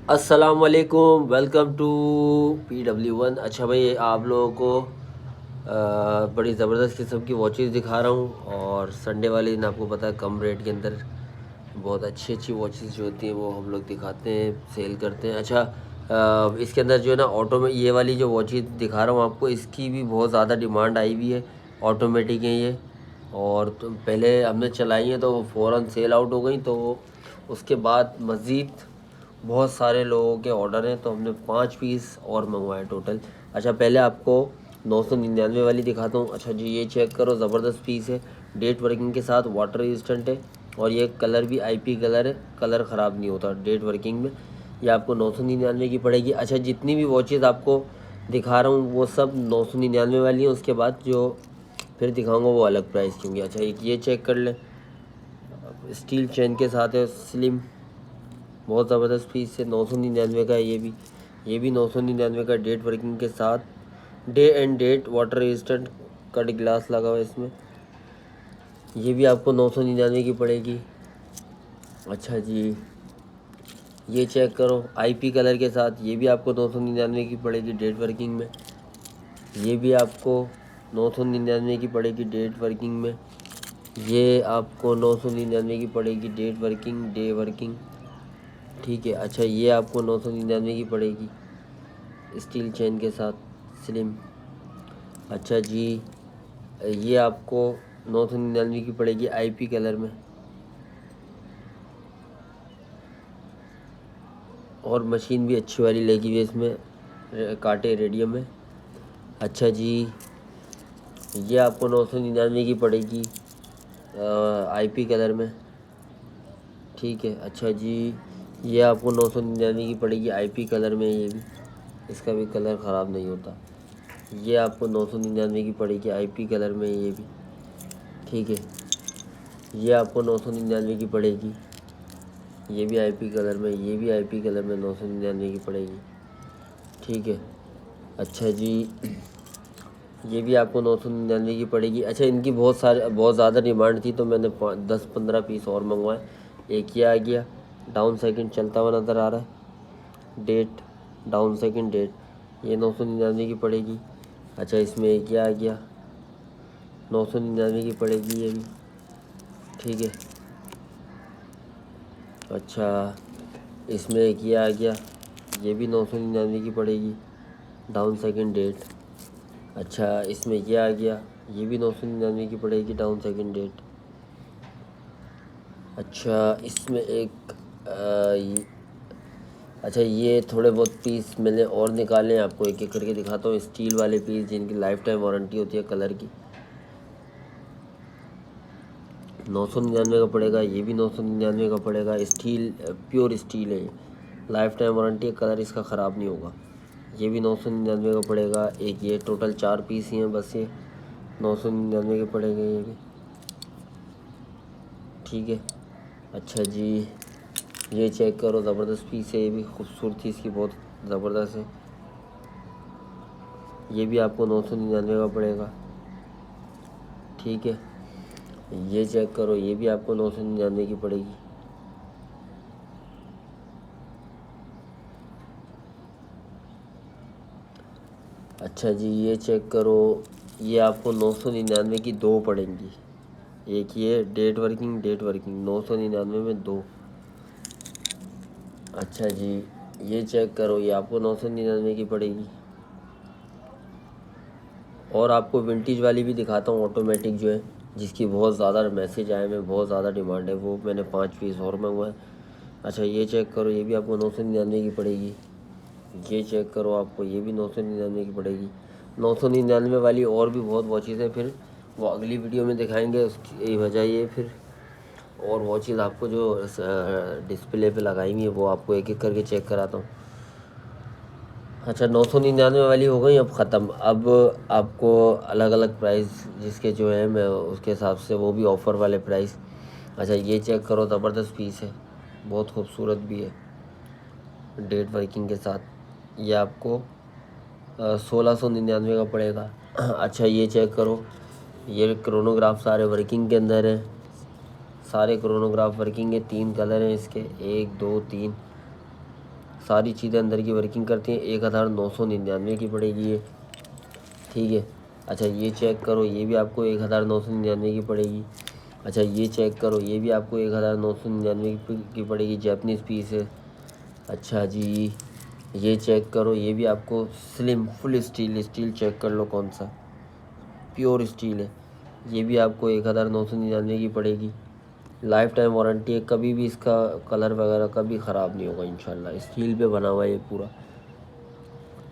अस्सलाम वालेकुम, welcome to PW1। अच्छा भाई, आप लोगों को बड़ी ज़बरदस्त किस्म की वॉचेस दिखा रहा हूँ। और संडे वाले दिन आपको पता है कम रेट के अंदर बहुत अच्छी अच्छी वॉचेस जो होती हैं वो हम लोग दिखाते हैं, सेल करते हैं। अच्छा, इसके अंदर जो है ना ऑटो में ये वाली जो वॉचेस दिखा रहा हूँ आपको, इसकी भी बहुत ज़्यादा डिमांड आई हुई है। ऑटोमेटिक है ये, और तो पहले हमने चलाई हैं तो फ़ौरन सेल आउट हो गई, तो उसके बाद मज़ीद बहुत सारे लोगों के ऑर्डर हैं तो हमने 5 पीस और मंगवाए टोटल। अच्छा, पहले आपको 999 वाली दिखाता हूँ। अच्छा जी, ये चेक करो, ज़बरदस्त पीस है, डेट वर्किंग के साथ, वाटर रेजिस्टेंट है, और ये कलर भी IP कलर है, कलर ख़राब नहीं होता डेट वर्किंग में। ये आपको 999 की पड़ेगी। अच्छा, जितनी भी वॉचेज़ आपको दिखा रहा हूँ वो सब 999 वाली हैं। उसके बाद जो फिर दिखाऊंगा वो अलग प्राइस की होंगी। अच्छा, एक ये चेक कर लें, स्टील चेन के साथ है, स्लिम, बहुत ज़बरदस्त पीस है, 999 का है ये भी 999 का, डेट वर्किंग के साथ, day and date, water resistant, cut glass लगा हुआ है इसमें। ये भी आपको 999 की पड़ेगी। अच्छा जी, ये चेक करो, IP कलर के साथ, ये भी आपको 999 की पड़ेगी डेट वर्किंग में। ये भी आपको 999 की पड़ेगी डेट वर्किंग में। ये आपको 999 की पड़ेगी डेट वर्किंग, डे वर्किंग, ठीक है। अच्छा, ये आपको 999 की पड़ेगी स्टील चेन के साथ, स्लिम। अच्छा जी, ये आपको 999 की पड़ेगी IP कलर में, और मशीन भी अच्छी वाली लगी हुई है इसमें, कांटे रेडियम में। अच्छा जी, ये आपको 999 की पड़ेगी IP कलर में, ठीक है। अच्छा जी, ये आपको 999 की पड़ेगी IP कलर में, ये भी, इसका भी कलर ख़राब नहीं होता। ये आपको 999 की पड़ेगी IP कलर में, ये भी, ठीक है। ये आपको 999 की पड़ेगी, ये भी IP कलर में, ये भी IP कलर में 999 की पड़ेगी, ठीक है। अच्छा जी, ये भी आपको 999 की पड़ेगी। अच्छा, इनकी बहुत ज़्यादा डिमांड थी तो मैंने 10-15 पीस और मंगवाए। एक ये आ गया, डाउन सेकंड चलता हुआ नज़र आ रहा है, डेट, डाउन सेकंड डेट, ये 999 की पड़ेगी। अच्छा, इसमें एक ये आ गया, 999 की पड़ेगी ये भी, ठीक है। अच्छा, इसमें एक ये आ गया, ये भी 999 की पड़ेगी, डाउन सेकंड डेट। अच्छा, इसमें ये आ गया, ये भी 999 की पड़ेगी, डाउन सेकंड डेट। अच्छा, इसमें एक अच्छा, ये थोड़े बहुत पीस मैंने और निकाले हैं, आपको एक एक करके दिखाता हूँ। स्टील वाले पीस जिनकी लाइफ टाइम वारंटी होती है कलर की, 999 का पड़ेगा। ये भी 999 का पड़ेगा, स्टील, प्योर स्टील है, लाइफ टाइम वारंटी है, कलर इसका ख़राब नहीं होगा। ये भी 999 का पड़ेगा। एक ये, टोटल 4 पीस ही हैं बस, ये 999 के पड़ेंगे ये भी, ठीक है। अच्छा जी, ये चेक करो, ज़बरदस्त पीस है, ये भी खूबसूरती इसकी बहुत ज़बरदस्त है। ये भी आपको 999 का पड़ेगा, ठीक है। ये चेक करो, ये भी आपको 999 की पड़ेगी। अच्छा जी, ये चेक करो, ये आपको 999 की दो पड़ेंगी। एक ये डेट वर्किंग, 999 में दो। अच्छा जी, ये चेक करो, ये आपको 999 की पड़ेगी। और आपको विंटेज वाली भी दिखाता हूँ, ऑटोमेटिक जो है, जिसकी बहुत ज़्यादा मैसेज आए हैं, बहुत ज़्यादा डिमांड है, वो मैंने 5 पीस और मंगवाए। अच्छा, ये चेक करो, ये भी आपको 999 की पड़ेगी। ये चेक करो, आपको ये भी 999 की पड़ेगी। 999 वाली और भी बहुत वॉचेज़ हैं, फिर वो अगली वीडियो में दिखाएंगे। उसकी वजह ये, फिर और वॉचेज़ आपको जो डिस्प्ले पे लगाई हुई है वो आपको एक एक करके चेक कराता हूँ। अच्छा, 999 वाली हो गई अब ख़त्म। अब आपको अलग अलग प्राइस जिसके जो है, मैं उसके हिसाब से वो भी ऑफ़र वाले प्राइस। अच्छा, ये चेक करो, ज़बरदस्त पीस है, बहुत खूबसूरत भी है, डेट वर्किंग के साथ। ये आपको 1699 का पड़ेगा। अच्छा, ये चेक करो, ये क्रोनोग्राफ सारे वर्किंग के अंदर हैं, सारे क्रोनोग्राफ वर्किंग है, 3 कलर हैं इसके, 1 2 3, सारी चीज़ें अंदर की वर्किंग करती हैं। 1999 की पड़ेगी ये, ठीक है। अच्छा ये चेक करो, ये भी आपको 1999 की पड़ेगी। अच्छा ये चेक करो, ये भी आपको 1999 की पड़ेगी, जैपनीज़ पीस है। अच्छा जी ये चेक करो, ये भी आपको स्लिम फुल स्टील चेक कर लो कौन सा, प्योर स्टील है। ये भी आपको 1999 की पड़ेगी। लाइफ टाइम वारंटी है, कभी भी इसका कलर वगैरह कभी ख़राब नहीं होगा इंशाल्लाह। स्टील पे बना हुआ है ये पूरा।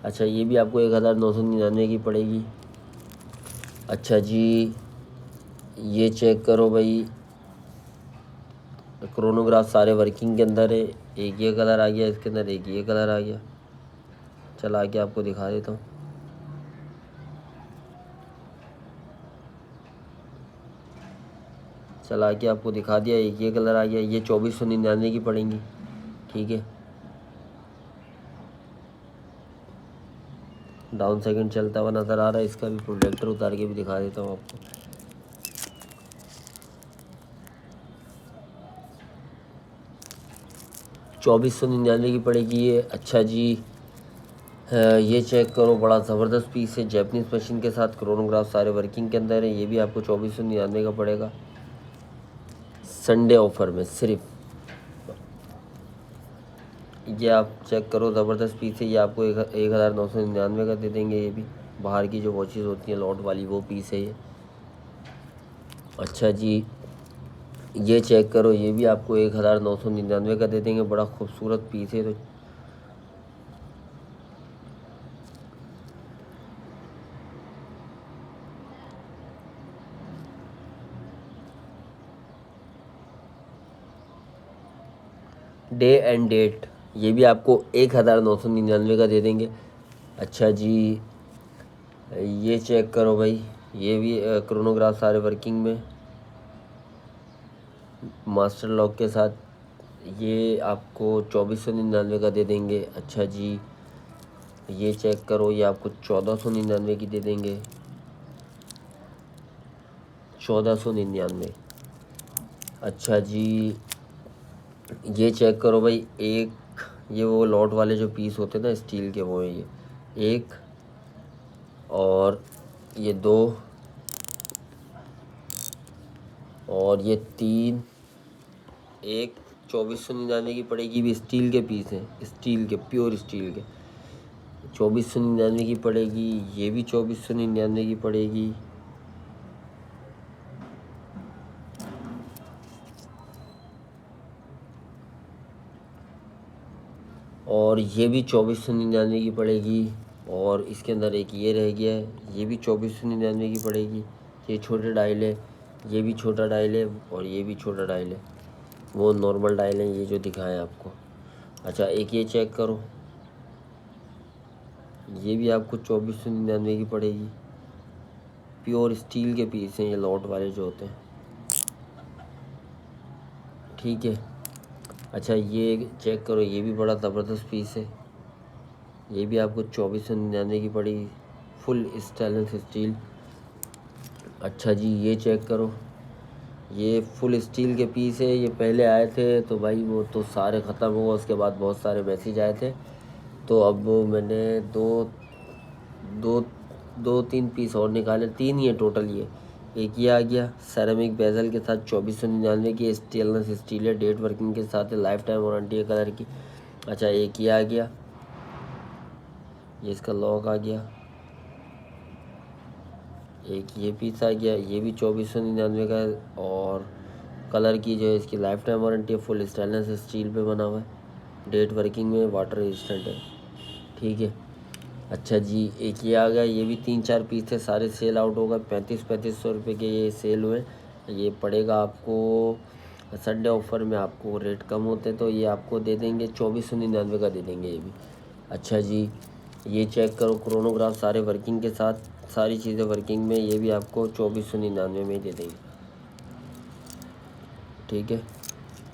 अच्छा ये भी आपको 1999 की पड़ेगी। अच्छा जी ये चेक करो भाई, क्रोनोग्राफ सारे वर्किंग के अंदर है। एक ये कलर आ गया इसके अंदर, एक ये कलर आ गया। चला के आपको दिखा देता हूँ। चला के आपको दिखा दिया, एक ये कलर आ गया। ये 2499 की पड़ेंगी, ठीक है। डाउन सेकंड चलता हुआ नज़र आ रहा है। इसका भी प्रोटेक्टर उतार के भी दिखा देता हूँ आपको। 2499 की पड़ेगी ये। अच्छा जी ये चेक करो, बड़ा ज़बरदस्त पीस है, जैपनीज़ मशीन के साथ क्रोनोग्राफ सारे वर्किंग के अंदर है। ये भी आपको 2499 का पड़ेगा, संडे ऑफर में सिर्फ। ये आप चेक करो, ज़बरदस्त पीस है। ये आपको 1999 का दे देंगे। ये भी बाहर की जो वॉचेस होती हैं लॉट वाली, वो पीस है ये। अच्छा जी ये चेक करो, ये भी आपको 1999 का दे देंगे। बड़ा खूबसूरत पीस है। तो डे एंड डेट, ये भी आपको 1999 का दे देंगे। अच्छा जी ये चेक करो भाई, ये भी क्रोनोग्राफ सारे वर्किंग में, मास्टर लॉक के साथ। ये आपको 2499 का दे देंगे। अच्छा जी ये चेक करो, ये आपको 1499 की दे देंगे, 1499। अच्छा जी ये चेक करो भाई, एक ये वो लॉट वाले जो पीस होते हैं ना स्टील के, वो है ये एक, और ये दो, और ये तीन। एक 2499 की पड़ेगी, भी स्टील के पीस हैं, स्टील के, प्योर स्टील के। 2499 की पड़ेगी। ये भी 2499 की पड़ेगी। और ये भी 2499 की पड़ेगी। और इसके अंदर एक ये रह गया है, ये भी 2499 की पड़ेगी। ये छोटे डायल है, ये भी छोटा डायल है, और ये भी छोटा डायल है। वो नॉर्मल डायल है ये जो दिखाएं आपको। अच्छा एक ये चेक करो, ये भी आपको 2499 की पड़ेगी। प्योर स्टील के पीस हैं ये, लॉट वाले जो होते हैं, ठीक है। अच्छा ये चेक करो, ये भी बड़ा ज़बरदस्त पीस है। ये भी आपको 2499 की पड़ेगी, फुल स्टेनलेस स्टील। अच्छा जी ये चेक करो, ये फुल स्टील के पीस है। ये पहले आए थे तो भाई वो तो सारे ख़त्म हुआ, उसके बाद बहुत सारे मैसेज आए थे, तो अब मैंने दो दो दो तीन पीस और निकाले, तीन ही है टोटल। ये एक ये आ गया सेरेमिक बेजल के साथ, 2499 की, स्टेनलेस स्टील है, डेट वर्किंग के साथ है, लाइफ टाइम वारंटी है कलर की। अच्छा एक ये आ गया, ये इसका लॉक आ गया। एक ये पीस आ गया, ये भी 2499 का है, और कलर की जो है इसकी लाइफ टाइम वारंटी है, फुल स्टेनलेस स्टील पे बना हुआ है, डेट वर्किंग में, वाटर रेजिस्टेंट है, ठीक है। अच्छा जी एक ये आ गया, ये भी 3-4 पीस थे, सारे सेल आउट हो गए। 3500 रुपये के ये सेल हुए। ये पड़ेगा आपको संडे ऑफर में, आपको रेट कम होते तो ये आपको दे देंगे 2499 का दे देंगे ये भी। अच्छा जी ये चेक करो, क्रोनोग्राफ सारे वर्किंग के साथ, सारी चीज़ें वर्किंग में, ये भी आपको 2499 में ही दे देंगे, ठीक है।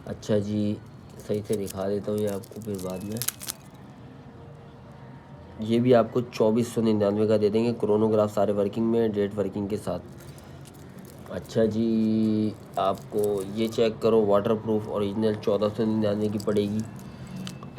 अच्छा जी सही से दिखा देता हूँ ये आपको फिर बाद में। ये भी आपको 2499 का दे देंगे, क्रोनोग्राफ सारे वर्किंग में, डेट वर्किंग के साथ। अच्छा जी आपको ये चेक करो, वाटर प्रूफ ओरिजिनल 1499 की पड़ेगी।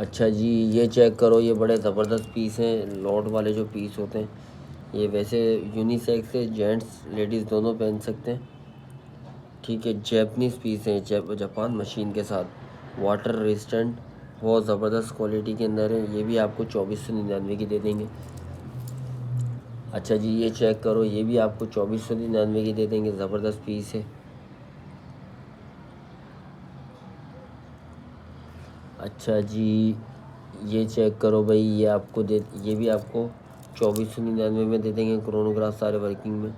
अच्छा जी, ये चेक करो, ये बड़े ज़बरदस्त पीस हैं। लॉट वाले जो पीस होते हैं ये वैसे यूनिसेक्स है, जेंट्स लेडीज़ दोनों पहन सकते हैं। ठीक है, जैपनीज़ पीस हैं, जापान मशीन के साथ, वाटर रेजिस्टेंट, बहुत ज़बरदस्त क्वालिटी के अंदर है। ये भी आपको 2499 की दे देंगे। अच्छा जी, ये चेक करो, ये भी आपको 2499 की दे देंगे। ज़बरदस्त पीस है। अच्छा जी, ये चेक करो भाई, ये भी आपको 2499 में दे देंगे। क्रोनोग्राफ सारे वर्किंग में।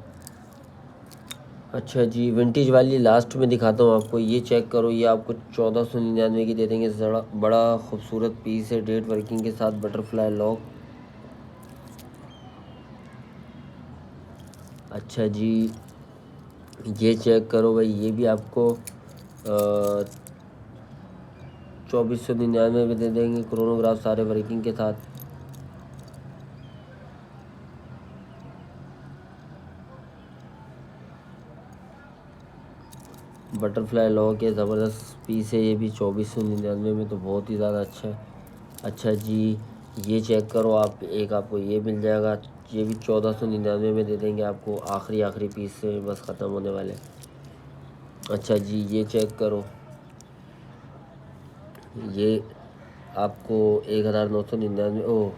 अच्छा जी, विंटेज वाली लास्ट में दिखाता हूँ आपको। ये चेक करो, ये आपको 1499 की दे देंगे। बड़ा खूबसूरत पीस है, डेट वर्किंग के साथ, बटरफ्लाई लॉक। अच्छा जी, ये चेक करो भाई, ये भी आपको 2499 में दे देंगे। क्रोनोग्राफ सारे वर्किंग के साथ। बटरफ्लाई लॉक के ज़बरदस्त पीस है, ये भी 2499 में, तो बहुत ही ज़्यादा अच्छा है। अच्छा जी, ये चेक करो आप, एक आपको ये मिल जाएगा। ये भी 1499 में दे देंगे आपको। आखिरी पीस से बस ख़त्म होने वाले। अच्छा जी, ये चेक करो, ये आपको 1999,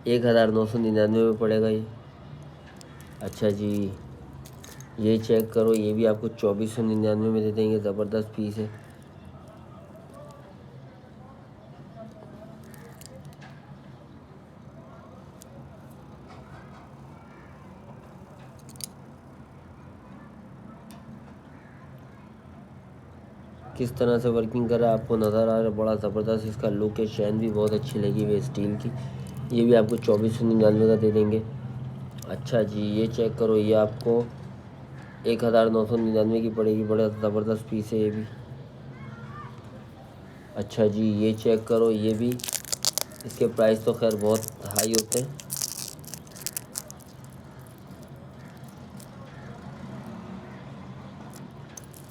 1999 में पड़ेगा ये। अच्छा जी, ये चेक करो, ये भी आपको 2499 में दे देंगे। ज़बरदस्त पीस है। किस तरह से वर्किंग कर रहा है आपको नज़र आ रहा है। बड़ा ज़बरदस्त इसका लुक है। चैन भी बहुत अच्छी लगी हुई है स्टील की। ये भी आपको 2499 का दे देंगे। अच्छा जी, ये चेक करो, ये आपको 1999 की पड़ेगी। बड़ा ज़बरदस्त पीस है ये भी। अच्छा जी, ये चेक करो, ये भी, इसके प्राइस तो खैर बहुत हाई होते हैं।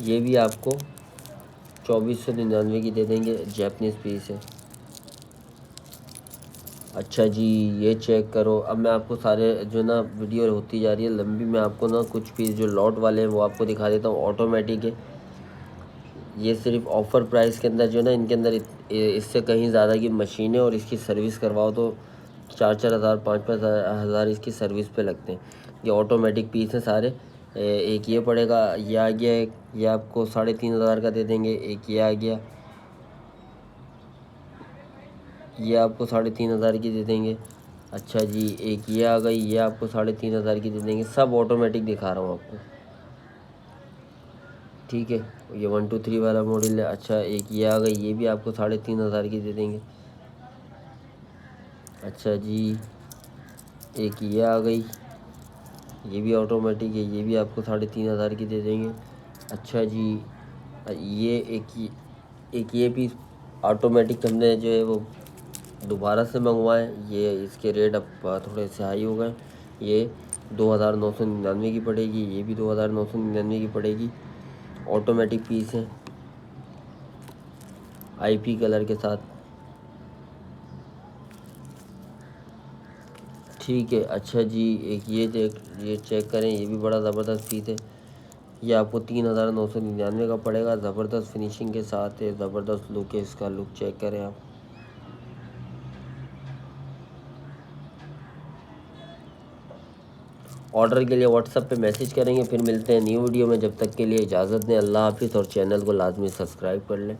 ये भी आपको 2499 की दे देंगे। जैपनीज़ पीस है। अच्छा जी, ये चेक करो, अब मैं आपको सारे जो ना वीडियो होती जा रही है लंबी, मैं आपको ना कुछ पीस जो लॉट वाले हैं वो आपको दिखा देता हूँ। ऑटोमेटिक है, ये सिर्फ ऑफ़र प्राइस के अंदर जो है ना, इनके अंदर इससे कहीं ज़्यादा की मशीन है, और इसकी सर्विस करवाओ तो 4-4 हज़ार 5-5 हज़ार इसकी सर्विस पे लगते हैं। ये ऑटोमेटिक पीस हैं सारे। एक ये पड़ेगा, ये आ गया। एक ये आपको 3500 का दे देंगे। एक ये आ गया, ये आपको 3500 की दे देंगे। अच्छा जी, एक ये आ गई, ये आपको 3500 की दे देंगे। सब ऑटोमेटिक दिखा रहा हूँ आपको। ठीक है, ये 123 वाला मॉडल है। अच्छा, एक ये आ गई, ये भी आपको 3500 की दे देंगे। अच्छा जी, एक ये आ गई, ये भी ऑटोमेटिक है, ये भी आपको 3500 की दे देंगे। अच्छा जी, ये एक ये भी ऑटोमेटिक हमने जो है वो दोबारा से मंगवाए। ये इसके रेट अब थोड़े से हाई हो गए। ये 2999 की पड़ेगी। ये भी 2999 की पड़ेगी। ऑटोमेटिक पीस है, आईपी कलर के साथ। ठीक है। अच्छा जी, एक ये चेक करें, ये भी बड़ा ज़बरदस्त पीस है। ये आपको 3999 का पड़ेगा। ज़बरदस्त फिनिशिंग के साथ है, ज़बरदस्त लुक है इसका। लुक चेक करें आप। ऑर्डर के लिए व्हाट्सएप पे मैसेज करेंगे। फिर मिलते हैं न्यू वीडियो में। जब तक के लिए इजाज़त दें। अल्लाह हाफिज़, और चैनल को लाजमी सब्सक्राइब कर लें।